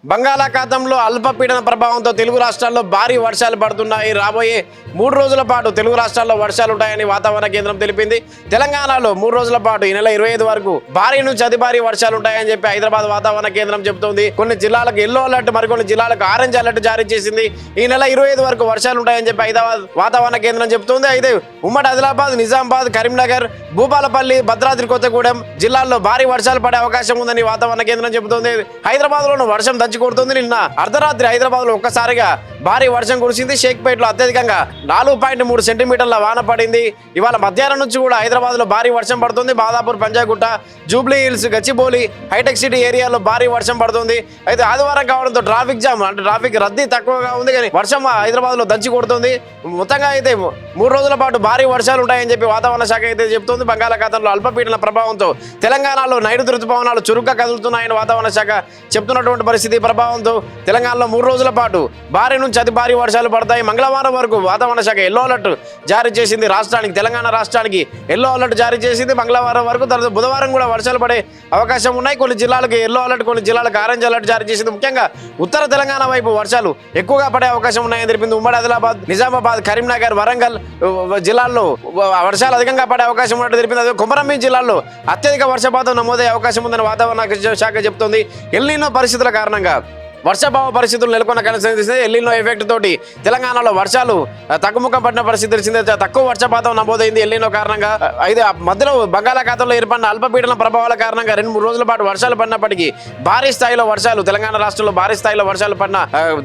బంగాళాఖాతంలో అల్పపీడన ప్రభావంతో తెలుగు రాష్ట్రాల్లో భారీ వర్షాలు పడుతున్నాయి. రాబోయే 3 రోజుల పాటు తెలుగు రాష్ట్రాల్లో వర్షాలు ఉంటాయని వాతావరణ కేంద్రం తెలిపింది. తెలంగాణలో 3 రోజుల పాటు ఈ నెల 25 వరకు భారీ నుంచి అతి భారీ వర్షాలు ఉంటాయని చెప్పి హైదరాబాద్ వాతావరణ కేంద్రం చెబుతోంది. కొన్ని జిల్లాలకు ఎల్లో అలర్ట్, మరికొన్ని జిల్లాలకు ఆరెంజ్ అలర్ట్ జారీ చేసింది. ఈ నెల 25 వరకు వర్షాలు ఉంటాయని చెప్పి హైదరాబాద్ వాతావరణ కేంద్రం చెబుతోంది. అయితే ఉమ్మడి ఆదిలాబాద్, నిజామాబాద్, కరీంనగర్, భూపాలపల్లి, భద్రాద్రి కొత్తగూడెం జిల్లాల్లో భారీ వర్షాలు పడే అవకాశం ఉందని వాతావరణ కేంద్రం చెబుతోంది. హైదరాబాద్ లోను వర్షం కొడుతుంది. నిన్న అర్ధరాత్రి హైదరాబాద్ లో ఒక్కసారిగా భారీ వర్షం కురిసింది. షేక్పేటలో అత్యధికంగా 4.3 సెంటీమీటర్ల వాన పడింది. ఇవాళ మధ్యాహ్నం నుంచి కూడా హైదరాబాద్ లో భారీ వర్షం పడుతుంది. Badapur, Panjagutta, Jubilee Hills, Gachibowli, hitech city ఏరియాలో భారీ వర్షం పడుతుంది. అయితే ఆదివారం కావడంతో ట్రాఫిక్ జామ్, అంటే ట్రాఫిక్ రద్దీ తక్కువగా ఉంది, కానీ వర్షం హైదరాబాద్ లో దంచి కొడుతుంది. మొత్తంగా అయితే 3 రోజుల పాటు భారీ వర్షాలు ఉంటాయని చెప్పి వాతావరణ శాఖ అయితే చెబుతోంది. బంగాళాఖాతంలో అల్పపీడన ప్రభావంతో తెలంగాణలో నైరుతి రుతుపవనాలు చురుగ్గా కదులుతున్నాయని వాతావరణ శాఖ చెప్తున్నటువంటి పరిస్థితి. ప్రభావంతో తెలంగాణలో 3 రోజుల పాటు భారీ నుంచి అతి భారీ వర్షాలు పడతాయి. మంగళవారం వరకు వాతావరణ శాఖ ఎల్లో అలర్ట్ జారీ చేసింది. రాష్ట్రానికి, తెలంగాణ రాష్ట్రానికి ఎల్లో అలర్ట్ జారీ చేసింది మంగళవారం వరకు. తర్వాత బుధవారం కూడా వర్షాలు పడే అవకాశం ఉన్నాయి. కొన్ని జిల్లాలకు ఎల్లో అలర్ట్, కొన్ని జిల్లాలకు ఆరెంజ్ అలర్ట్ జారీ చేసింది. ముఖ్యంగా ఉత్తర తెలంగాణ వైపు వర్షాలు ఎక్కువగా పడే అవకాశం ఉన్నాయని తెలిపింది. ఉమ్మడి ఆదిలాబాద్, నిజామాబాద్, కరీంనగర్, వరంగల్ జిల్లాల్లో వర్షాలు అధికంగా పడే అవకాశం ఉన్నట్టు తెలిపింది. అదే కొమరంభీం జిల్లాలో అత్యధిక వర్షపాతం నమోదయ్యే అవకాశం ఉందని వాతావరణ శాఖ చెబుతోంది. ఎల్నినో పరిస్థితుల కారణంగా వర్షాభావ పరిస్థితులు నెలకొన్న కనిపిస్తుంది. ఎల్నినో ఎఫెక్ట్ తోటి తెలంగాణలో వర్షాలు తగ్గుముఖం పడిన పరిస్థితి తెలిసిందే. తక్కువ వర్షపాతం నమోదైంది ఎల్నినో కారణంగా. అయితే మధ్యలో బంగాళాఖాతంలో ఏర్పడిన అల్పపీడన ప్రభావాల కారణంగా 2-3 రోజుల పాటు వర్షాలు పడినప్పటికీ భారీ స్థాయిలో వర్షాలు తెలంగాణ రాష్ట్రంలో భారీ స్థాయిలో వర్షాలు పడిన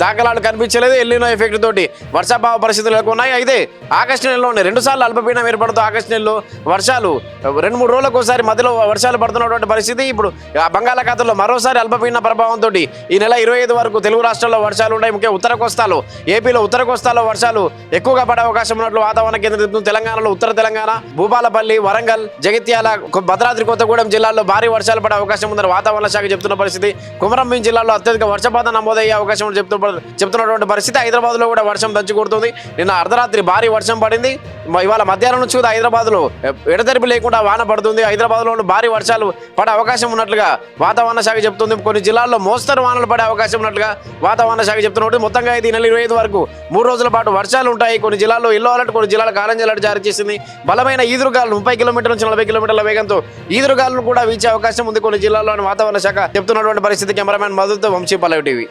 దాఖలాలు కనిపించలేదు. ఎల్నినో ఎఫెక్ట్ తోటి వర్షాభావ పరిస్థితులు నెలకొన్నాయి. అయితే ఆగస్టు నెలలోనే 2 సార్లు అల్పపీడనం ఏర్పడుతూ ఆగస్టు నెలలో వర్షాలు 2-3 రోజులకు ఒకసారి మధ్యలో వర్షాలు పడుతున్నటువంటి పరిస్థితి. ఇప్పుడు బంగాళాఖాతంలో మరోసారి అల్పపీడన ప్రభావంతో ఈ నెల 25 వరకు తెలుగు రాష్ట్రాల్లో వర్షాలు ఉంటాయి. ముఖ్యంగా ఉత్తర కోస్తాలో, ఏపీలో ఉత్తర కోస్తాలో వర్షాలు ఎక్కువగా పడే అవకాశం ఉన్నట్లు వాతావరణ కేంద్రం చెబుతుంది. తెలంగాణలో ఉత్తర తెలంగాణ, భూపాలపల్లి, వరంగల్, జగిత్యాల, భద్రాద్రి కొత్తగూడెం జిల్లాల్లో భారీ వర్షాలు పడే అవకాశం ఉందని వాతావరణ శాఖ చెబుతున్న పరిస్థితి. కొమరంభీం జిల్లాలో అత్యధిక వర్షపాతం నమోదయ్యే అవకాశం చెబుతున్నటువంటి పరిస్థితి. హైదరాబాద్ లో కూడా వర్షం దంచి కొడుతుంది. నిన్న అర్ధరాత్రి భారీ వర్షం పడింది. ఇవాళ మధ్యాహ్నం నుంచి కూడా హైదరాబాద్ లో ఎడతెరిపి లేకుండా వాన పడుతుంది. హైదరాబాద్ లో భారీ వర్షాలు పడే అవకాశం ఉన్నట్లుగా వాతావరణ శాఖ చెబుతుంది. కొన్ని జిల్లాల్లో మోస్తరు వానలు పడే అవకాశం ఉన్నట్లుగా వాతావరణ శాఖ చెప్తున్నట్టు. మొత్తంగా అయితే ఈ నెల 25 వరకు 3 రోజుల పాటు వర్షాలు ఉంటాయి. కొన్ని జిల్లాల్లో ఎల్లో అలర్ట్, కొన్ని జిల్లాలకు ఆరెంజ్ అలర్ట్ జారీ చేసింది. బలమైన ఈదురుగాలు 30 కిలోమీటర్ల నుంచి 40 కిలోమీటర్ల వేగంతో ఈదురుగాలను కూడా వీచే అవకాశం ఉంది కొన్ని జిల్లాల్లో అని వాతావరణ శాఖ చెప్తున్నటువంటి పరిస్థితి. కెమెరామెన్ మధుతో, వంశీ, పల్లవి టీవీ.